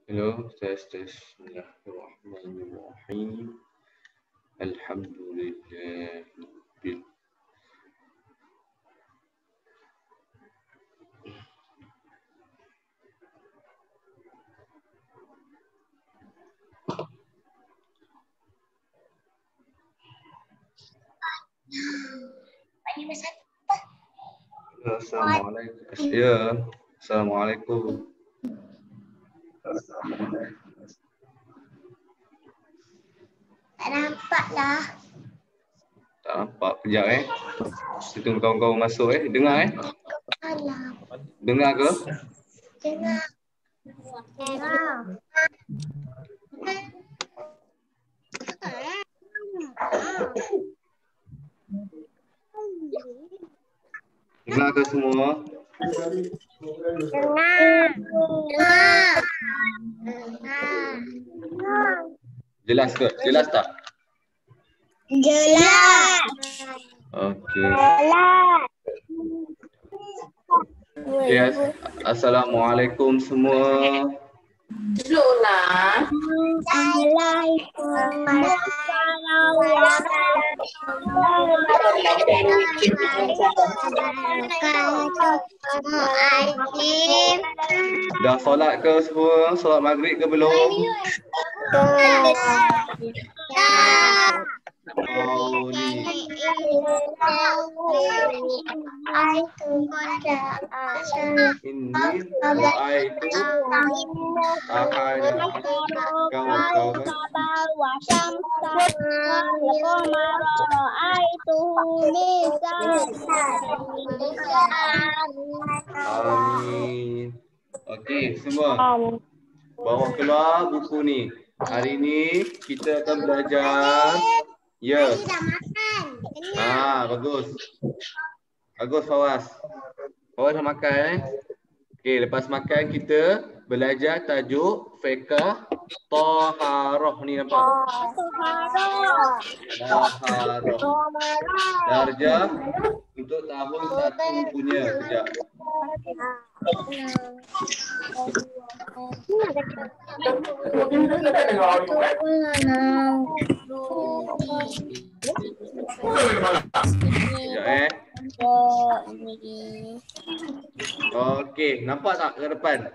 Hello, tes tes. Bismillahirrahmanirrahim. Alhamdulillah. Assalamualaikum. Ya, Assalamualaikum. Tak nampak lah. Tak nampak. Kejap Kita tunggu kawan-kawan masuk Dengar Alah. Dengar ke? Dengar. Dengar ke semua? Jelas ke? Jelas tak? Jelas. Okey. Okey. Assalamualaikum semua. Dah solat ke semua? Solat maghrib ke belum? Oh ni. Ini doa itu tahan kau Amin. Okey semua. Bawa keluar buku ni. Hari ni kita akan belajar. Ya. Bagus. Bagus Fawaz. Fawaz dah makan Okey, lepas makan kita belajar tajuk fiqh taharah ni nampak? Taharah. Darjah untuk tahun 1 punya. Kejap. Sekejap Okey, nampak tak ke depan?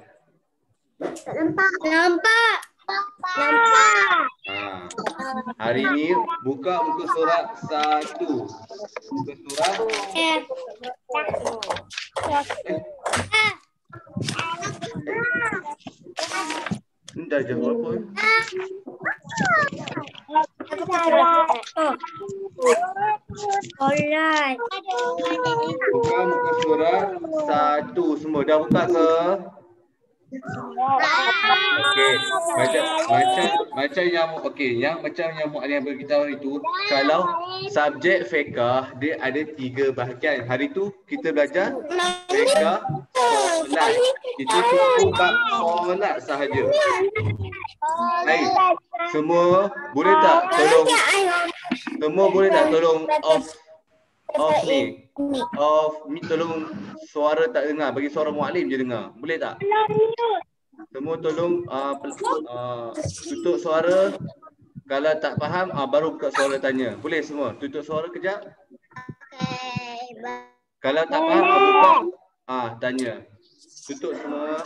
Nampak. Hari ni buka muka surat 1. Muka surat Ni dah jam berapa? Buka muka surat 1 semua. Dah buka ke? Okey, macam yang macam yang Muallim beritahu itu, kalau subjek fiqh dia ada 3 bahagian. Hari tu kita belajar fiqh solat. Kita tumpu bab solat sahaja. Baik. Semua boleh tak tolong off ni. Tolong suara tak dengar, bagi suara Muallim je dengar. Boleh tak? Semua tolong tutup suara. Kalau tak faham baru buka suara tanya. Boleh semua? Tutup suara kejap. Kalau tak faham buka tanya. Tutup semua.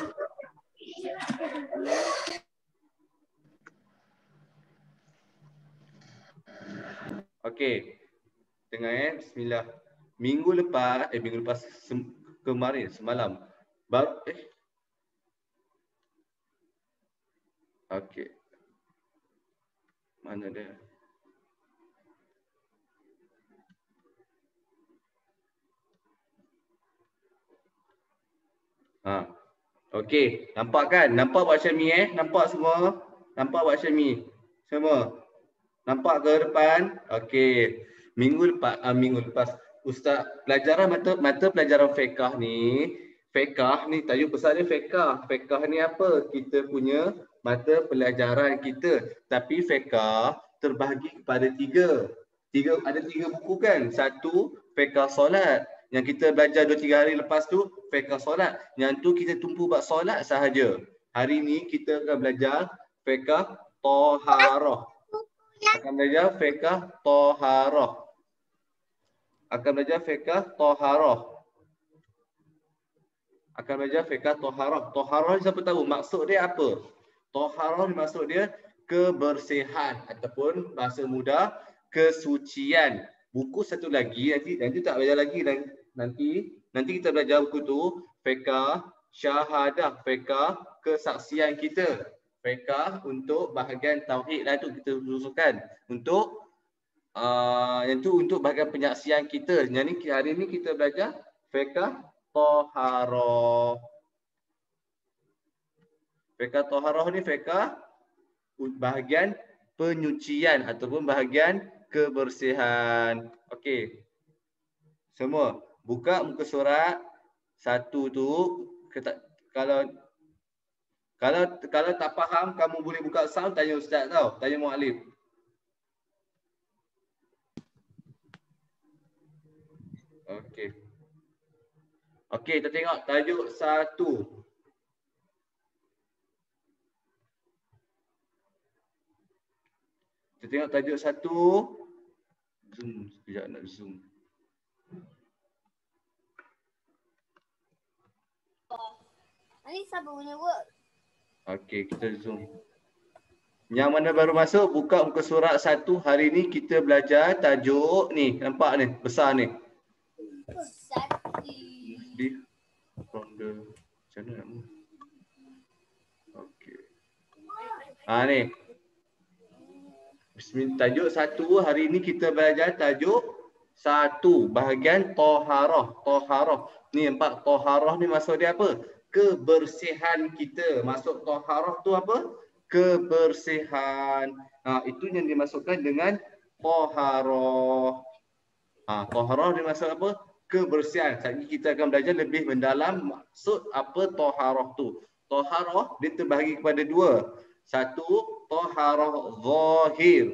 Okey. Dengar bismillah. Minggu lepas kemarin semalam baru Okey. Mana dia? Okey, nampak kan? Nampak Pak Syami Nampak semua? Nampak Pak Syami? Semua? Nampak ke depan? Okey. Minggu lepas Ustaz pelajaran mata pelajaran fiqh ni tajuk besar dia fiqh. Fiqh ni apa? Kita punya mata pelajaran kita. Tapi fiqh terbahagi kepada 3. Ada 3 buku kan? 1 fiqh solat. Yang kita belajar 2-3 hari lepas tu fiqh solat. Yang tu kita tumpu bab solat sahaja. Hari ni kita akan belajar fiqh taharah. Akan belajar fiqh taharah. Akan belajar fiqh taharah. Akan belajar fiqh taharah. Taharah siapa tahu maksud dia apa? Taharah maksud dia kebersihan ataupun bahasa mudah kesucian. Buku satu lagi nanti tak belajar lagi nanti kita belajar buku tu fiqh syahadah, fiqh kesaksian kita. Fiqh untuk bahagian tauhid lah tu kita rumuskan. Untuk yang tu untuk bahagian penyaksian kita. Jadi hari ni kita belajar fiqh taharah. Fiqh taharah ni fiqh bahagian penyucian ataupun bahagian kebersihan. Okey. Semua buka muka surat 1 tu. Kalau tak faham, kamu boleh buka sound tanya ustaz tau, tanya muallim. Okey. Okey, kita tengok tajuk 1. Kita tengok tajuk 1. Zoom sekejap nak zoom. Ini siapa punya work? Okey, kita zoom. Yang mana baru masuk, buka muka surat 1. Hari ni kita belajar tajuk ni. Nampak ni, besar ni. From the channel. Okey. Ni. Bismillah. Tajuk 1 hari ni kita belajar tajuk 1 bahagian taharah. Taharah. Ni nampak taharah ni maksud dia apa? Kebersihan kita. Maksud taharah tu apa? Kebersihan. Itu yang dimasukkan dengan taharah. Taharah dimaksud apa? Kebersihan. Jadi kita akan belajar lebih mendalam maksud apa taharah tu. Taharah dia terbahagi kepada 2. 1 taharah zahir.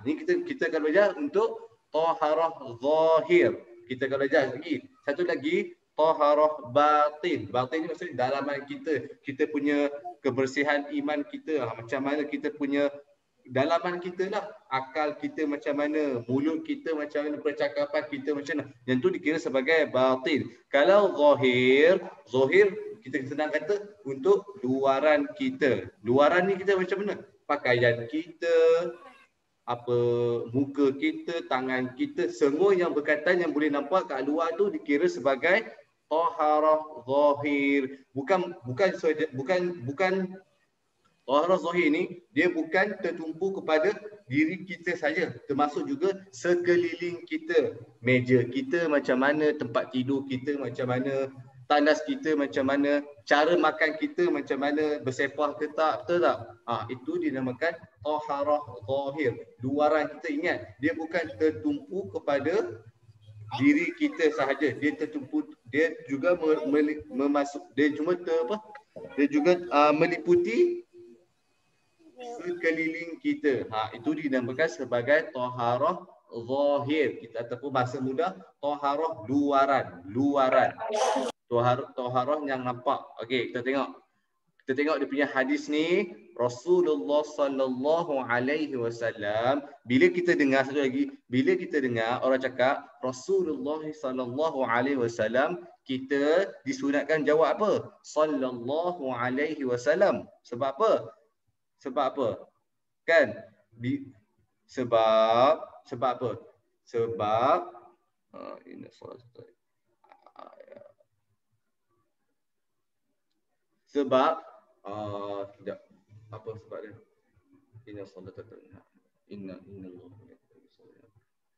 Ni kita akan belajar untuk taharah zahir. Kita akan belajar lagi. Satu lagi taharah batin. Batin ni maksudnya dalaman kita. Kita punya kebersihan iman kita. Macam mana kita punya dalaman kita lah. Akal kita macam mana. Mulut kita macam mana. Percakapan kita macam mana. Yang tu dikira sebagai batin. Kalau zahir kita senang kata untuk luaran kita. Luaran ni kita macam mana? Pakaian kita, apa muka kita, tangan kita, semua yang berkaitan yang boleh nampak kat luar tu dikira sebagai taharah zahir. Bukan taharah zahir ni dia bukan tertumpu kepada diri kita saja, termasuk juga sekeliling kita. Meja kita macam mana, tempat tidur kita macam mana, tandas kita macam mana, cara makan kita macam mana, bersepah ke tak, betul tak? Itu dinamakan taharah zahir. Luaran kita, ingat, dia bukan tertumpu kepada diri kita sahaja. Dia tertumpu, dia juga dia juga meliputi sekeliling kita. Itu dinamakan sebagai taharah zahir. Kita ataupun bahasa mudah taharah luaran. Taharah yang nampak. Okey, kita tengok. Kita tengok dia punya hadis ni. Rasulullah sallallahu alaihi wasallam, bila kita dengar satu lagi, bila kita dengar orang cakap Rasulullah sallallahu alaihi wasallam, kita disunatkan jawab apa? Sallallahu alaihi wasallam. Sebab apa? Sebab apa? Kan? Sebab apa? Sebab ini soalan. Sebab tidak apa sebab dia? Inna solat inna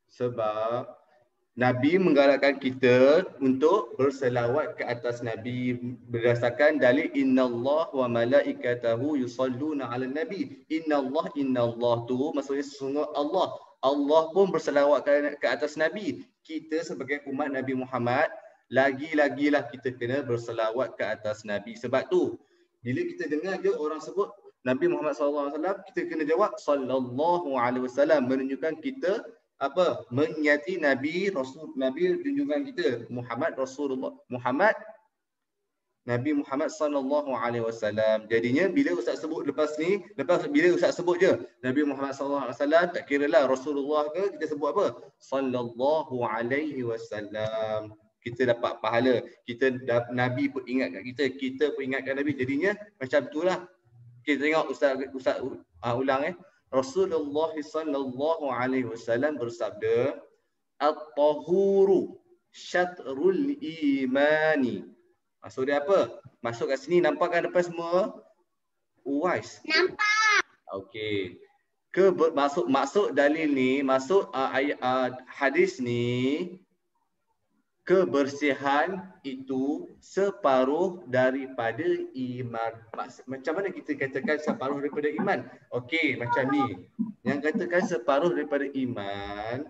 sebab Nabi menggalakkan kita untuk berselawat ke atas Nabi berdasarkan dalil innallah wa malaikatahu yusalluna 'alan nabi. Innallah tu maksudnya sesungguhnya Allah pun berselawat ke atas Nabi. Kita sebagai umat Nabi Muhammad lagi-lagilah kita kena berselawat ke atas Nabi. Sebab tu bila kita dengar je orang sebut Nabi Muhammad SAW, kita kena jawab sallallahu alaihi wasallam, menunjukkan kita apa? Menyati Nabi Rasul, Nabi junjungan kita Muhammad Rasulullah. Muhammad Nabi Muhammad sallallahu alaihi wasallam. Jadinya bila ustaz sebut lepas ni, bila ustaz sebut je Nabi Muhammad sallallahu alaihi wasallam, tak kiralah Rasulullah ke, kita sebut apa? Sallallahu alaihi wasallam. Kita dapat pahala. Nabi pun ingat kat kita pun ingatkan Nabi. Jadinya macam itulah. Kita tengok ustaz ulang Rasulullah sallallahu alaihi wasallam bersabda, "At-tahuru syatrul imani." Maksud dia apa? Masuk kat sini, nampak kan depan semua? Uwais. Nampak. Okey. Maksud dalil ni, hadis ni, kebersihan itu separuh daripada iman. Macam mana kita katakan separuh daripada iman? Okey, macam ni. Yang katakan separuh daripada iman,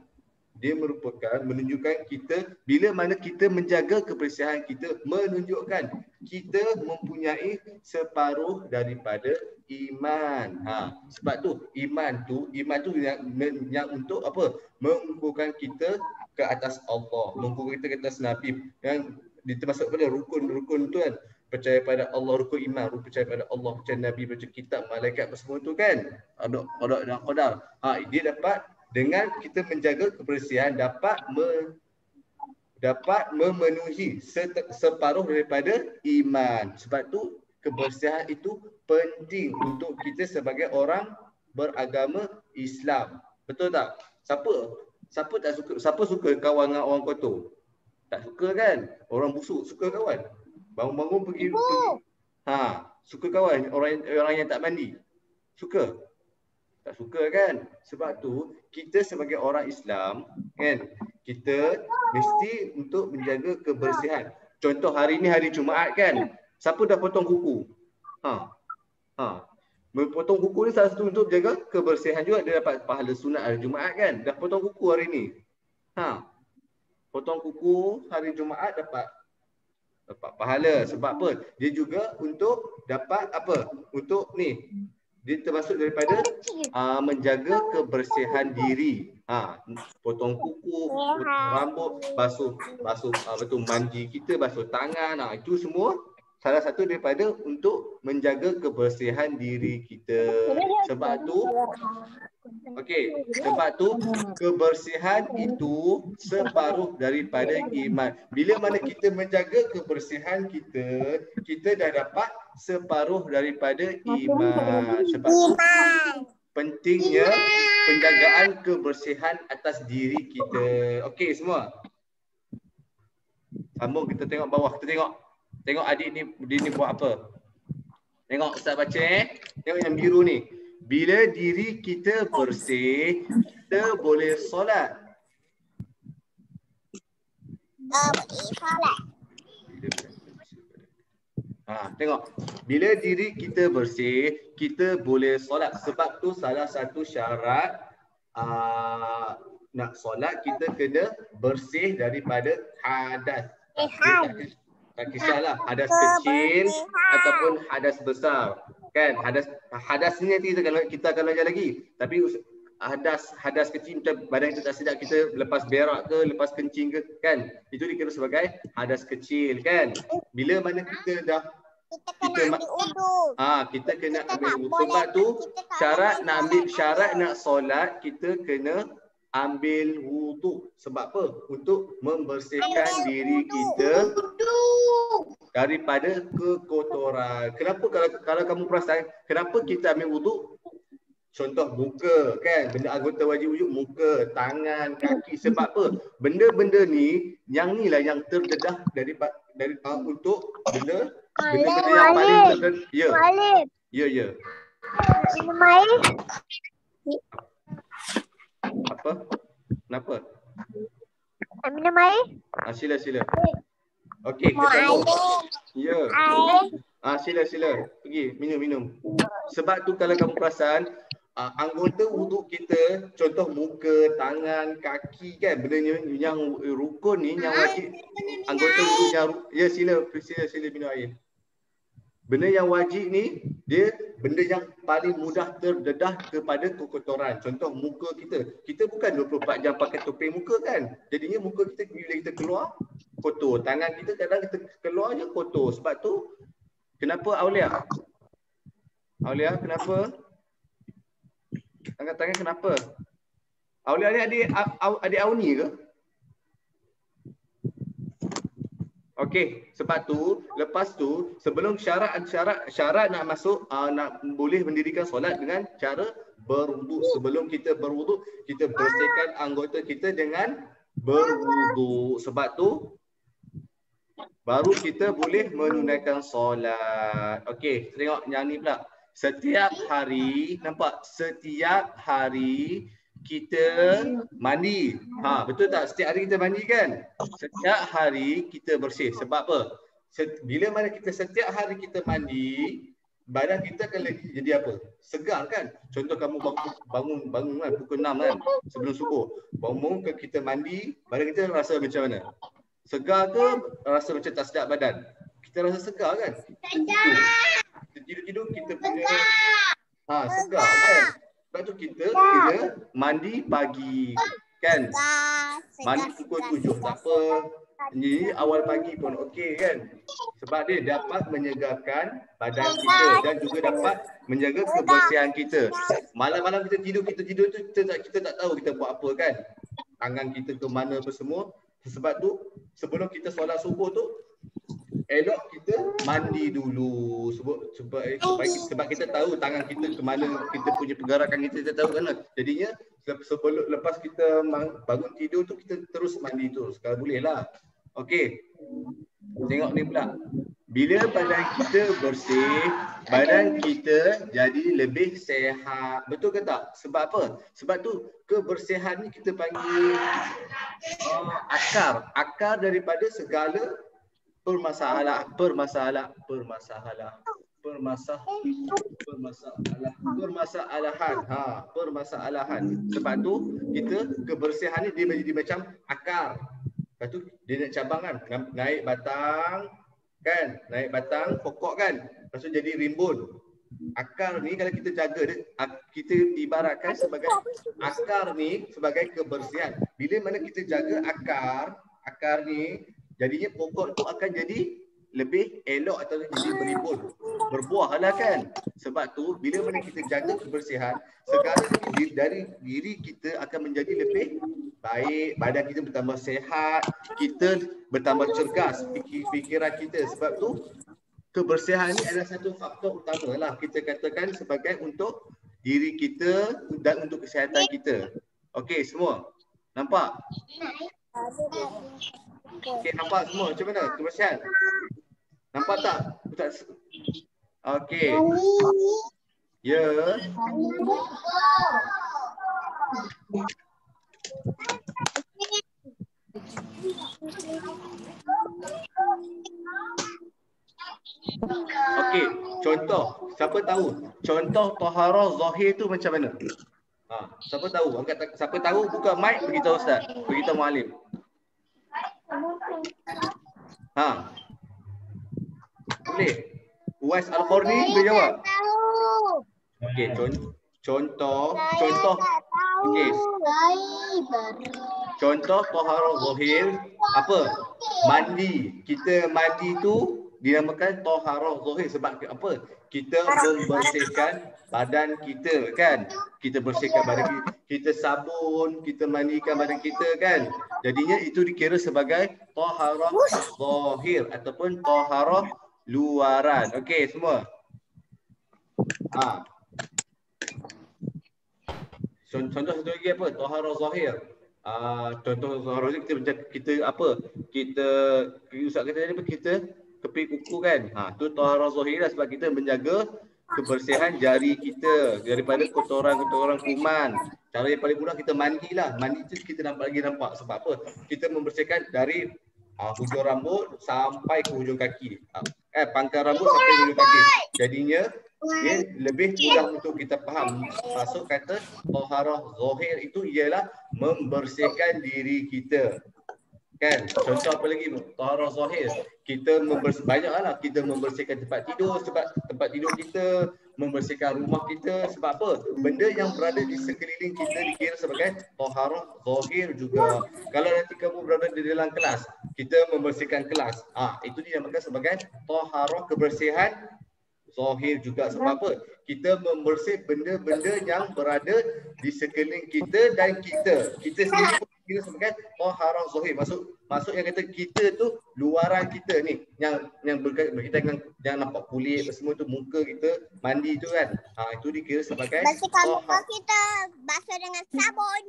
dia menunjukkan kita, bila mana kita menjaga kebersihan kita, menunjukkan kita mempunyai separuh daripada iman. Sebab tu iman tu yang untuk apa? Mengukuhkan kita ke atas Allah, mengukuhkan kita ke atas Nabi, yang termasuk pada rukun-rukun tu kan. Percaya pada Allah, rukun iman, percaya pada Allah, percaya Nabi, percaya kitab, malaikat, semua tu kan. Qada dan qadar. Dia dapat dengan kita menjaga kebersihan dapat memenuhi separuh daripada iman. Sebab tu kebersihan itu penting untuk kita sebagai orang beragama Islam. Betul tak? Siapa tak suka? Siapa suka kawan dengan orang kotor? Tak suka kan? Orang busuk suka kawan. Bangun-bangun pergi. Suka kawan orang yang tak mandi. Suka? Tak suka kan? Sebab tu kita sebagai orang Islam kan, kita mesti untuk menjaga kebersihan. Contoh hari ni hari Jumaat kan. Siapa dah potong kuku? Potong kuku ni salah satu untuk jaga kebersihan juga. Dia dapat pahala sunat hari Jumaat kan. Dah potong kuku hari ni. Potong kuku hari Jumaat dapat pahala. Sebab apa? Dia juga untuk dapat apa? Untuk ni, dia termasuk daripada menjaga kebersihan diri. Potong kuku, rambut, basuh mandi kita, basuh tangan. Itu semua salah satu daripada untuk menjaga kebersihan diri kita. Sebab tu kebersihan itu separuh daripada iman. Bila mana kita menjaga kebersihan kita, kita dah dapat separuh daripada iman. Sebab tu pentingnya penjagaan kebersihan atas diri kita. Okey semua. Sambung, kita tengok bawah. Kita tengok adik ni, dia ni buat apa. Tengok ustaz baca Tengok yang biru ni. Bila diri kita bersih, kita boleh solat. Tengok. Bila diri kita bersih, kita boleh solat. Sebab tu salah satu syarat nak solat, kita kena bersih daripada hadas. Tak kisahlah hadas kecil ataupun hadas besar. Kan hadas ni nanti kita akan belajar lagi. Tapi hadas kecil macam badan kita tak sedap, kita lepas berak ke, lepas kencing ke kan, itu dikira sebagai hadas kecil kan. Bila mana kita dah kita kena ambil wudu. Sebab tu syarat nak solat, kita kena ambil wudu. Sebab apa? Untuk membersihkan diri kita daripada kekotoran. Kenapa kalau kamu perasan, kenapa kita ambil wudu? Contoh muka kan, benda anggota wajib wujud, muka, tangan, kaki. Sebab apa? Benda-benda ni, yang ni lah yang terdedah dari untuk benda yang paling terdedah. Ya. Minum air. Apa? Kenapa? Minum air. Sila. Okey, kita sambung. Ya. Sila. Pergi minum. Sebab tu kalau kamu perasan, anggota wuduk kita, contoh muka, tangan, kaki kan, benda yang rukun ni, yang wajib, anggota wuduk yang, ya sila minum air. Benda yang wajib ni, Dia benda yang paling mudah terdedah kepada kekotoran. Contoh muka kita. Kita bukan 24 jam pakai topeng muka kan. Jadinya muka kita bila kita keluar kotor. Tangan kita kadang kita keluar je kotor. Sebab tu kenapa Aulia? Aulia kenapa? Angkat tangan kenapa? Aulia ni adik Auni ke? Okey, sebab tu lepas tu sebelum syarat nak masuk nak boleh mendirikan solat dengan cara berwuduk. Sebelum kita berwuduk, kita bersihkan anggota kita dengan berwuduk. Sebab tu baru kita boleh menunaikan solat. Okey, tengok yang ni pula. Setiap hari, nampak? Setiap hari kita mandi. Betul tak? Setiap hari kita mandi kan? Setiap hari kita bersih. Sebab apa? Bila mana kita setiap hari kita mandi, badan kita akan jadi apa? Segar kan? Contoh kamu bangun kan pukul 6 kan? Sebelum subuh. Bangun kita mandi, badan kita rasa macam mana? Segar ke rasa macam tak sedap badan? Kita rasa segar kan? Tidur-tidur kita punya segar kan? Sebab tu kita kena mandi pagi kan? Mandi pukul 7 tak apa. Jadi awal pagi pun okey kan? Sebab dia dapat menyegarkan badan kita dan juga dapat menjaga kebersihan kita. Malam-malam kita tidur tu kita tak tahu kita buat apa kan? Tangan kita ke mana apa semua. Sebab tu sebelum kita solat subuh tu elok kita mandi dulu sebab kita tahu tangan kita ke mana, kita punya pergerakan kita tahu kan. Jadinya sebelum lepas kita bangun tidur tu kita terus mandi terus kalau boleh lah. Okey. Tengok ni pula. Bila badan kita bersih, badan kita jadi lebih sihat. Betul ke tak? Sebab apa? Sebab tu kebersihan ni kita panggil akar daripada segala permasalahan. Sebab tu kita kebersihan ni dia menjadi macam akar. Lepas tu dia nak cabang kan, naik batang kan, naik batang pokok kan, lepas tu jadi rimbun. Akar ni kalau kita jaga dia, kita ibaratkan sebagai akar ni sebagai kebersihan. Bila mana kita jaga akar ni, jadinya pokok tu akan jadi lebih elok atau jadi berimbun, berbuah lah kan. Sebab tu bila mana kita jaga kebersihan, segala dari diri kita akan menjadi lebih baik, badan kita bertambah sihat, kita bertambah cergas fikiran kita. Sebab tu kebersihan ni adalah satu faktor utama lah kita katakan sebagai untuk diri kita dan untuk kesihatan kita. Okey semua? Nampak? Okey nampak semua macam mana kebersihan? Nampak tak? Okey. Ya. Okey, contoh. Siapa tahu? Contoh taharah zahir tu macam mana? Siapa tahu? Siapa tahu buka mic beritahu ustaz. Beritahu muallim. Boleh. Uwais Al-Qarni boleh jawab? Okey, contoh. Okey. Contoh taharah zahir apa? Mandi. Kita mandi tu dinamakan taharah zahir sebab apa? Kita membersihkan badan kita kan? Kita bersihkan badan kita sabun, kita mandikan badan kita kan? Jadinya itu dikira sebagai taharah zahir ataupun taharah luaran. Okey semua. Contoh satu lagi apa? Taharah zahir. Contoh taharah zahir kita apa? Kita ustaz kata tadi kita keping kuku kan. Tu taharah zahir lah sebab kita menjaga kebersihan jari kita daripada kotoran-kotoran kuman. Cara yang paling mudah kita mandilah. Mandi tu kita lagi nampak sebab apa? Kita membersihkan dari hujung rambut sampai ke hujung kaki. Pangkal rambut sampai ke hujung kaki. Jadinya dia lebih mudah untuk kita faham. Maksud kata taharah zahir itu ialah membersihkan diri kita. Kan? Contoh apa lagi? Taharah zahir. Kita banyaklah kita membersihkan tempat tidur sebab tempat tidur kita, membersihkan rumah kita sebab apa? Benda yang berada di sekeliling kita dikira sebagai taharah zahir juga. Kalau nanti kamu berada di dalam kelas, kita membersihkan kelas. Itu dinamakan sebagai taharah kebersihan zahir juga. Sebab apa? Kita membersih benda-benda yang berada di sekeliling kita dan kita sendiri pun kira sebagai taharah zahir. Maksud yang kata kita tu luaran kita ni yang berkaitan dengan yang nampak kulit semua tu, muka kita mandi tu kan. Itu dikira sebagai Bersihkan muka kita, basuh dengan sabun.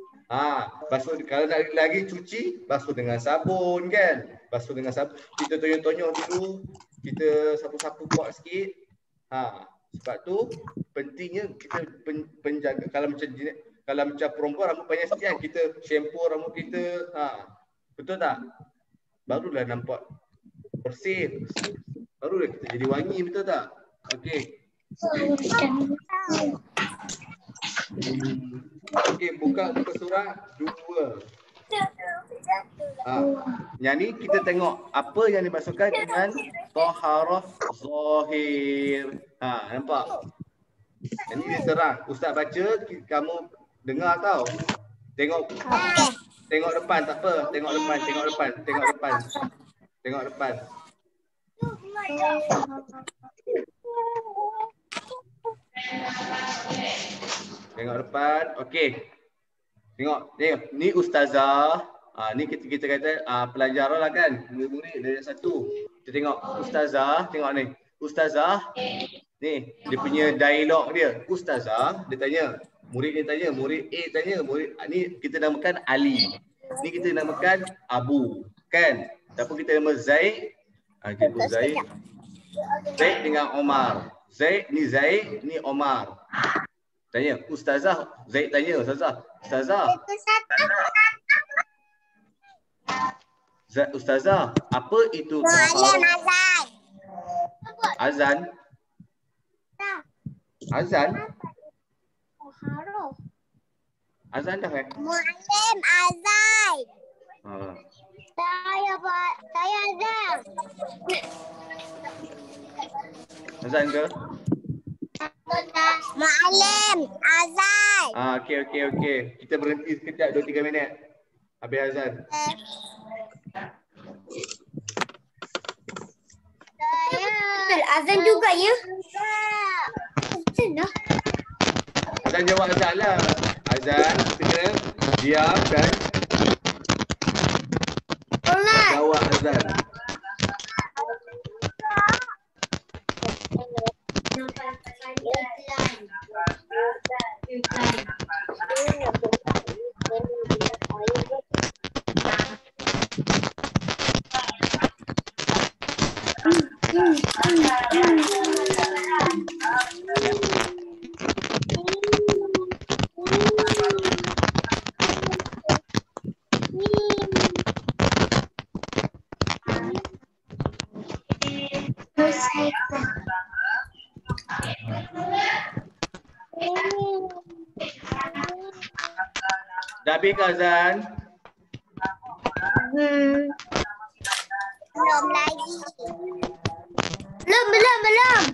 Basuh, kalau nak lagi cuci, basuh dengan sabun kan. Basuh dengan sabun. Kita tonyok-tonyok dulu, kita sapu-sapu kuat sikit. Sebab tu pentingnya kita penjaga. Kalau macam perempuan rambut panjang sikit kan, kita shampoo rambut kita. Betul tak? Barulah nampak bersih. Barulah kita jadi wangi, betul tak? Okey. Okey, buka surat 2. Yang ni kita tengok apa yang dimaksudkan dengan taharah zahir. Nampak? Yang ni dia terang. Ustaz baca, kamu dengar tau. Tengok depan, tak apa. Tengok depan. Tengok depan. Okey. Tengok. Ni ustazah. Ni kita kata pelajar lah kan. Murid-murid dari 1. Kita tengok ustazah. Tengok ni. Ustazah. Ni dia punya dialog dia. Ustazah dia tanya. Murid dia tanya. Murid A tanya. Ni kita namakan Ali. Ni kita namakan Abu. Kan? Tapi kita nama Zaid. Kita Zaid. Zaid dengan Omar. Zaid, ni Omar. Tanya, Ustazah. Zaid tanya, Ustazah. Ustazah, apa itu taharah? Azan. Azan dah kan? Muallim azan. Saya azan. Azan ke? Muallim azan. Okey. Kita berhenti sekejap 2-3 minit. Habis azan. Azan juga ya? Azan jawab azan lah. Azan kita kena diam dan jawab azan. Dah habis ke azan? Belum lagi. Belum.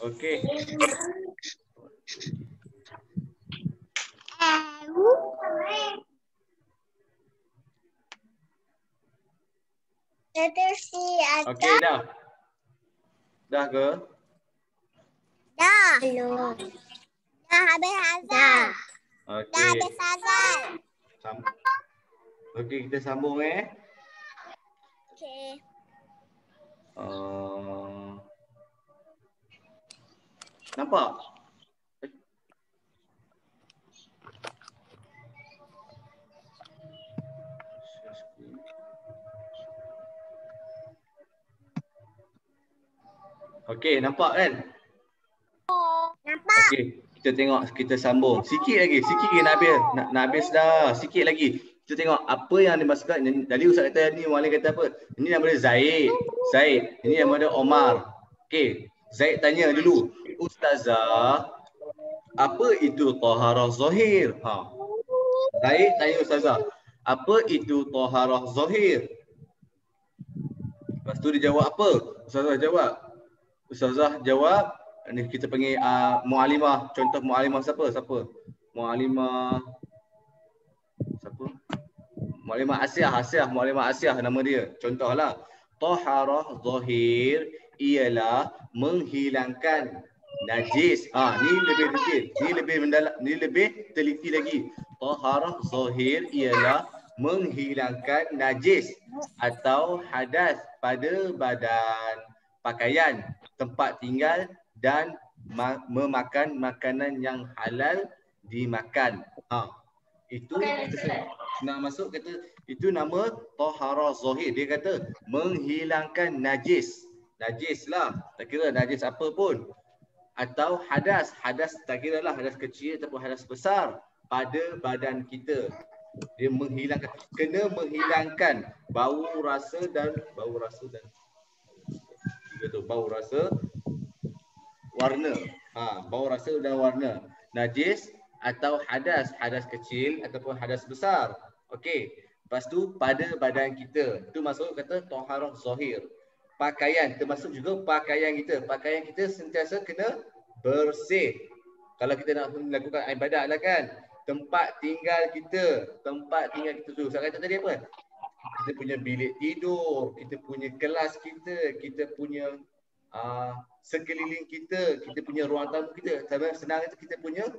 Okey. Okey dah. Dah ke? Dah. Belum. Dah habis azan. Okey. Dah habis azan. Okey, kita sambung Okey. Nampak? Okey, nampak kan? Nampak. Okey, kita tengok, kita sambung. Sikit lagi Nabil. Nak habis dah. Sikit lagi. Kita tengok apa yang dimaksudkan. Tadi Ustaz kata ni, Muallim kata apa? Ini nama dia Zaid. Ini nama dia Omar. Okey, Zaid tanya dulu. Ustazah, apa itu taharah zahir? Zaid tanya Ustazah, apa itu taharah zahir? Lepas tu dia jawab apa? Ustazah jawab, ni kita panggil muallimah. Contoh muallimah siapa? Muallimah Asiah nama dia. Contohlah, taharah zahir ialah menghilangkan najis. Ni lebih detail. Ni lebih mendalam, ni lebih teliti lagi. Taharah zahir ialah menghilangkan najis atau hadas pada badan, pakaian, tempat tinggal dan memakan makanan yang halal dimakan. Itu senang masuk kata itu nama taharah zahir. Dia kata menghilangkan najis. Najis lah, tak kira najis apa pun. Atau hadas tak kira lah hadas kecil ataupun hadas besar pada badan kita. Dia kena menghilangkan bau rasa dan warna. Bau rasa dan warna. Najis atau hadas kecil ataupun hadas besar. Okey. Lepas tu pada badan kita. Itu masuk kata taharah zahir. Pakaian termasuk juga pakaian kita. Pakaian kita sentiasa kena bersih. Kalau kita nak melakukan ibadat lah kan. Tempat tinggal kita tu. Saya kata tadi apa? Kita punya bilik tidur, kita punya kelas kita punya sekeliling kita punya ruang tamu kita. Senang itu kita punya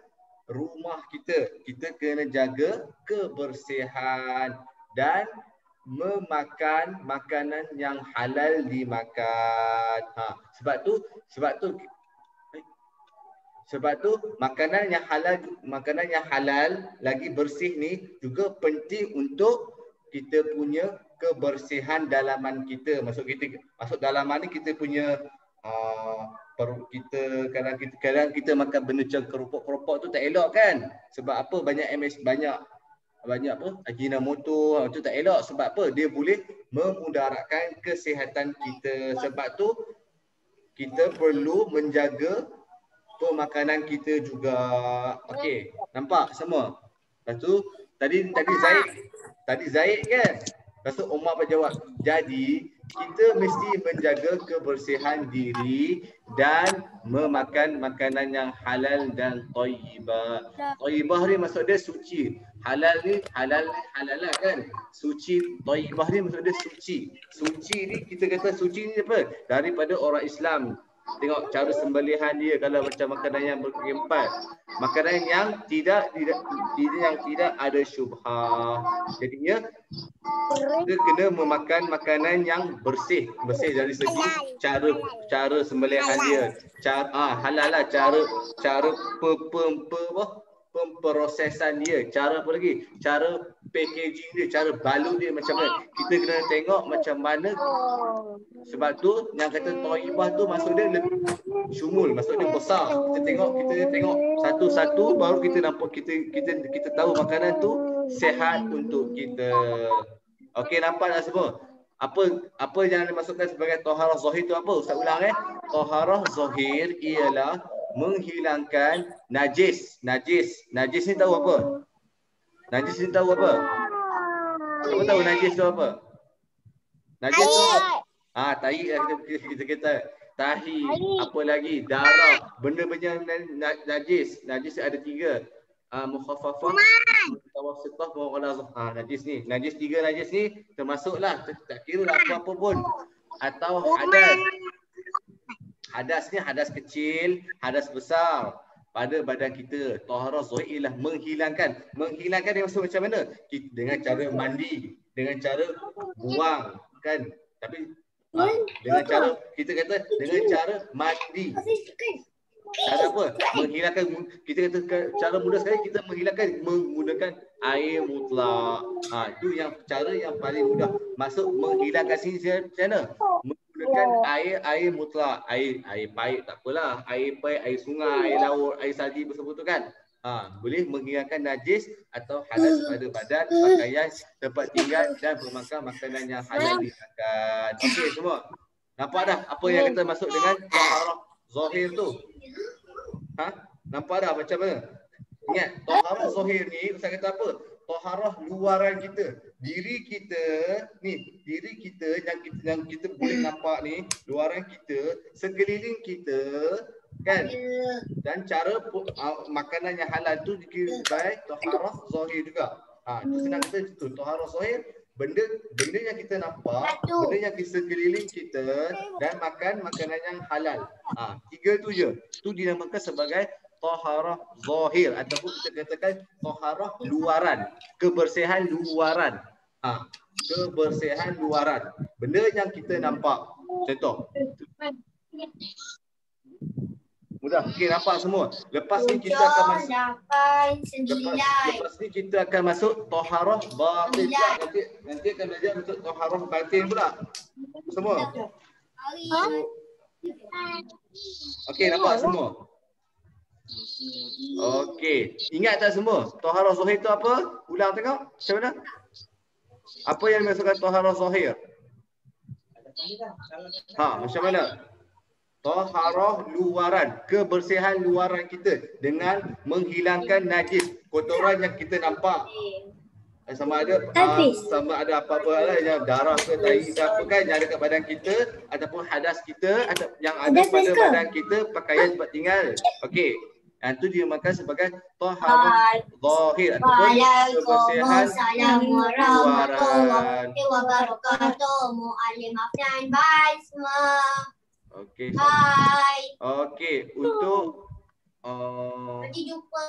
rumah kita. Kita kena jaga kebersihan dan memakan makanan yang halal dimakan. Sebab tu makanan yang halal lagi bersih ni juga penting untuk kita punya kebersihan dalaman kita. Maksud dalaman ni kita punya perut kita. Kadang kita makan benda macam keropok tu tak elok kan? Sebab apa? Banyak apa? Ajinomoto. Itu tak elok. Sebab apa? Dia boleh memudaratkan kesihatan kita. Sebab tu kita perlu menjaga pemakanan kita juga. Okey, nampak semua? Lepas tu tadi Zaid kan? Lepas tu Omar berjawab, jadi kita mesti menjaga kebersihan diri dan memakan makanan yang halal dan thayyibah. Thayyibah ni maksud dia suci. Halal lah kan? Suci, thayyibah ni maksud dia suci. Suci ni kita kata suci ni apa? Daripada orang Islam. Tengok cara sembelihan dia. Kalau macam makanan yang berempat, makanan yang tidak ada syubhah. Jadinya kita kena memakan makanan yang bersih dari segi cara sembelihan dia. Halal lah, cara pemprosesan dia, cara apa lagi? Cara packaging dia, cara balut dia macam mana. Kita kena tengok macam mana. Sebab tu yang kata thayyibah tu maksud dia lebih syumul, maksud dia besar. Kita tengok satu-satu baru kita nampak kita tahu makanan tu sihat untuk kita. Okey, nampak tak semua? Apa yang dimaksudkan sebagai taharah zahir tu apa? Ustaz ulang Taharah zahir ialah menghilangkan najis. Najis ni tahu apa? Siapa tahu najis tu apa? Najis tu tahi lah kita kata. Tahi, apa lagi? Darah, benda-benda najis. Najis ada 3. Mukhaffafah, mutawassithah, mughallazah. Najis 3 najis ni termasuklah, tak kira lah apa-apa pun. Atau hadas. Hadas ni hadas kecil, hadas besar pada badan kita. Taharah zahir ialah menghilangkan. Menghilangkan dia maksud macam mana? Dengan cara mandi, dengan cara buang kan. Tapi dengan cara kita kata dengan cara mandi. Cara apa? Menghilangkan, kita kata cara mudah sekali kita menghilangkan menggunakan air mutlak. Itu yang cara yang paling mudah. Masuk menghilangkan sini macam mana? Menggunakan menggunakan air mutlak, air pahit tak apalah, air pahit, air sungai, air laut, air salji bersebut tu kan. Boleh menghilangkan najis atau hadas pada badan, pakaian, tempat tinggal dan memakan makanan yang halal dimakan. Okey semua. Nampak dah apa yang kita masuk dengan taharah zahir tu? Nampak dah macam mana? Ingat, taharah zahir ni Ustaz kata apa? Taharah luaran kita. Diri kita ni, diri kita yang kita boleh nampak ni, luaran kita, sekeliling kita kan, dan cara makanan yang halal tu dikira sebagai taharah zahir juga. Itu senang kita itu taharah zahir, benda yang kita nampak, benda yang di sekeliling kita, dan makan makanan yang halal. Tiga tu je. Tu dinamakan sebagai taharah zahir ataupun kita katakan taharah luaran, kebersihan luaran. Kebersihan luaran. Benda yang kita nampak. Contoh. Mudah. Okey, nampak semua. Lepas ni kita akan masuk lepas ni kita akan masuk taharah batin pula. Nanti akan belajar untuk taharah batin pula. Semua. Okey, nampak semua. Okey, ingat tak semua? Taharah zahir tu apa? Ulang tengok. Macam mana? Apa yang dimaksudkan taharah zahir? Macam mana? Taharah luaran, kebersihan luaran kita dengan menghilangkan najis, kotoran yang kita nampak. Sama ada apa-apa lah yang darah ke tai ke apa kan yang ada kat badan kita ataupun hadas kita yang ada pada badan kita, pakaian tempat tinggal. Okey. Yang tu dia makan sebagai taharah zahir ataupun kebersihan luaran. Okey. Okey, untuk nanti jumpa.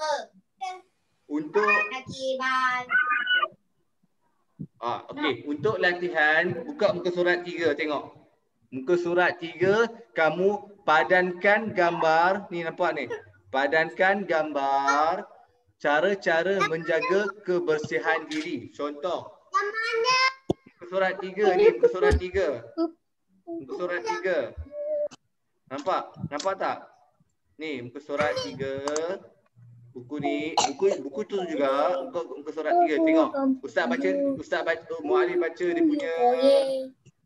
Okey, untuk latihan buka muka surat 3 tengok. Muka surat 3 kamu padankan gambar ni, nampak ni. Padankan gambar cara-cara menjaga kebersihan diri. Contoh. Muka surat 3 ni, muka surat 3. Muka surat 3. Nampak? Nampak tak? Ni muka surat 3. Buku ni, buku tu juga muka surat 3. Tengok. Ustaz baca, muallim baca dia punya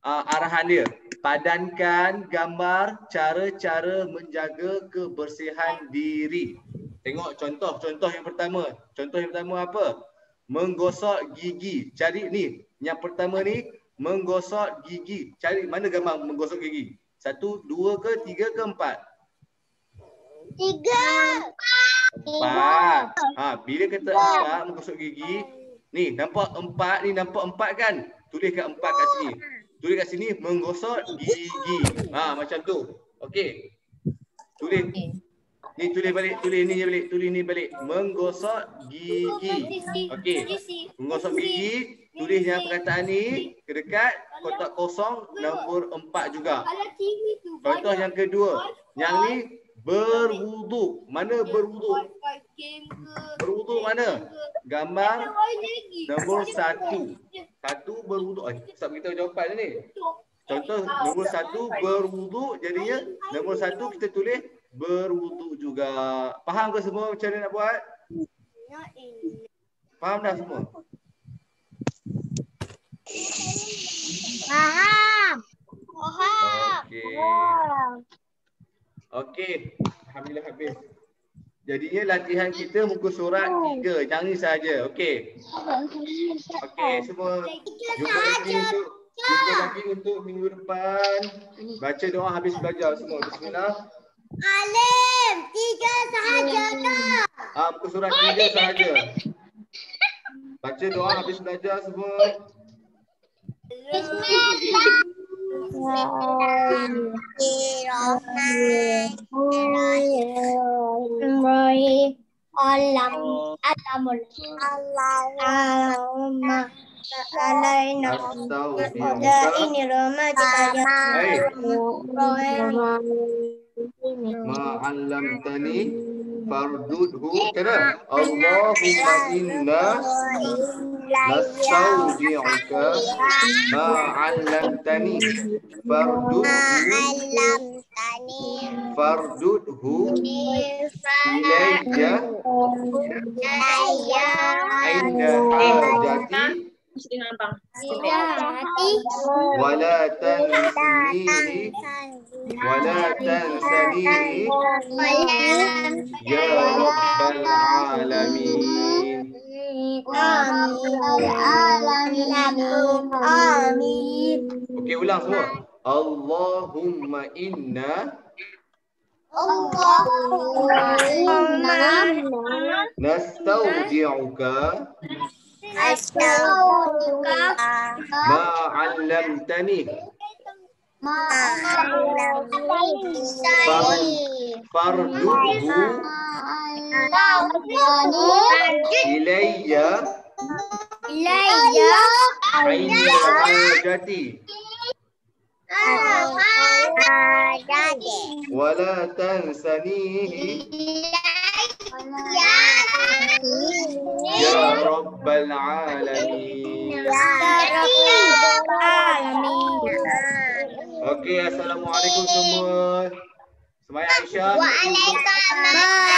arahan dia. Padankan gambar cara-cara menjaga kebersihan diri. Tengok contoh yang pertama. Contoh yang pertama apa? Menggosok gigi. Cari ni. Yang pertama ni menggosok gigi. Cari mana gambar menggosok gigi? 1, 2 ke 3 ke 4? 3. 4. Bila kata 4 menggosok gigi, ni nampak 4 ni, nampak 4 kan? Tulis kat 4 kat sini. Tulis kat sini menggosok gigi. Macam tu. Okey. Tulis. Ni tulis balik, tulis ni balik, tulis ni balik. Menggosok gigi. Okey. Menggosok gigi, tulis yang perkataan ni ke dekat kotak kosong nombor 4 juga. Contoh yang kedua. Yang ni berwuduk. Mana berwuduk? Berwuduk mana? Gambar nombor 1. 1 berwuduk. Ustaz beritahu jawapan ni. Contoh nombor 1 berwuduk, jadinya nombor 1 kita tulis berwuduk juga. Faham ke semua macam mana nak buat? Faham dah semua? Faham. Okey. Okey. Alhamdulillah habis. Jadinya latihan kita muka surat 3. Yang ni saja. Okey. Okey, semua jumpa lagi untuk minggu depan. Baca doa habis belajar semua. Bismillah. Alif 3 sahaja tak? Muka surat 3 sahaja. Baca doa habis belajar semua. Bismillahirrahmanirrahim. Allahumma alaina ini ma'allamtani fardudhu kena Allahumma inna nastaudi'uka ma 'allamtani fardudhu ilayya inda hajati wala tansanihi ya rabbal alamin. Amin. Okey, ulang semua. Allahumma inna nastaudi'uka ma 'allamtani fardudhu ilayya inda hajati wala tansanihi ya rabbal alamin. Okey, assalamualaikum semua. Semayang Aisyah. Waalaikumsalam.